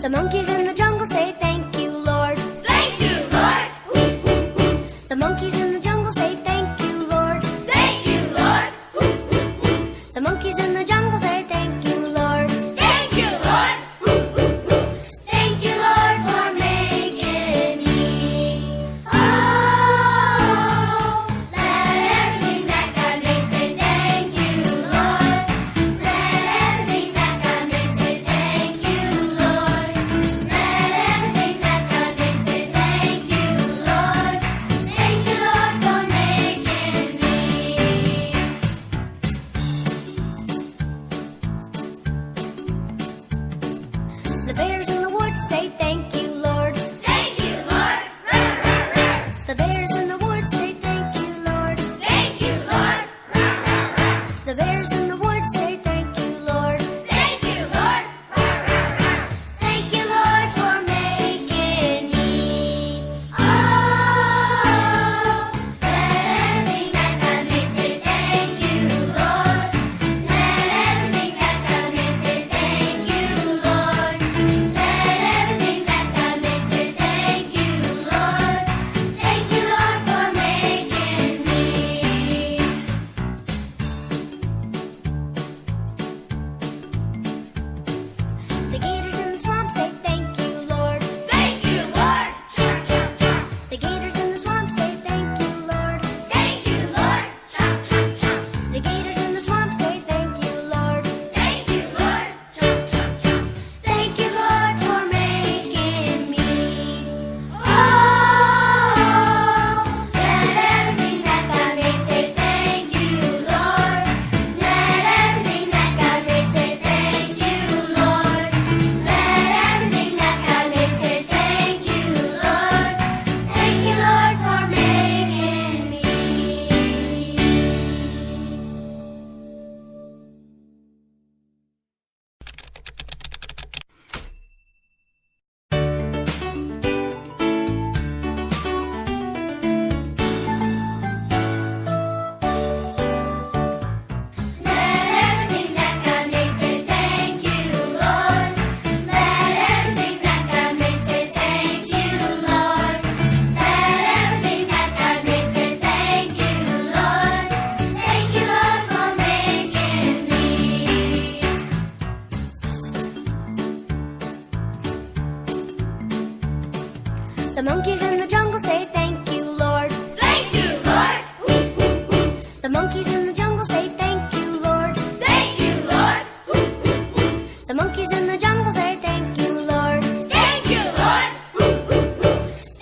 The monkeys in the jungle say thank you, Lord. Thank you, Lord. The monkeys in the jungle say thank you, Lord. Thank you, Lord. The monkeys in the jungle say thank you, Lord. Thank you, Lord. Thank you, Lord, for making me. Oh, let everything that God made say thank you, Lord. Let everything that God made say thank you, Lord. Let everything that God made say thank you, Lord. Thank you, Lord, for making me. The bears in the woods say thank you, Lord. Thank you, Lord. The bears in the woods say thank you, Lord. Thank you, Lord. The bears in the woods say thank you, Lord. Thank you, Lord. Thank you, Lord, for making me. Oh, let everything that God made say thank you, Lord. Let everything that God made say thank you, Lord. Let everything that God made say thank you, Lord. Thank you, Lord, for making me. The gators in the swamp say thank you, Lord. Thank you, Lord. The gators in the swamp say thank you, Lord. Thank you, Lord. The gators in the swamp say thank you, Lord. Thank you, Lord. Thank you, Lord, for making me. Oh, let everything that God made say thank you, Lord. Let everything that God made say thank you, Lord. Let everything that God made say thank you, Lord. Thank you, Lord, for making me. Let everything that God made say thank you, Lord. Let everything that God made say thank you, Lord. Let everything that God made say thank you, Lord. Thank you, Lord, for making me. The monkeys in the jungle say thank you, Lord. Thank you, Lord. The monkeys in the jungle say thank you, Lord. Thank you, Lord. The monkeys in the jungle say thank you, Lord. Thank you, Lord.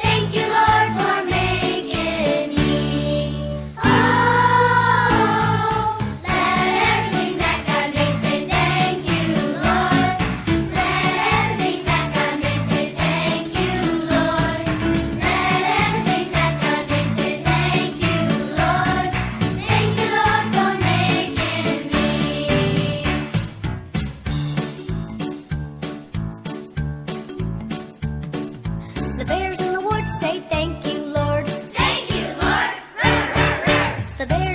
Thank you, Lord, for making me. Oh, let everything that God made say thank you, Lord. Let everything that God made say thank you, Lord. Let everything that God made say thank you, Lord. Thank you, Lord, for making me. The bears in the woods say thank you, Lord. Thank you, Lord. The bears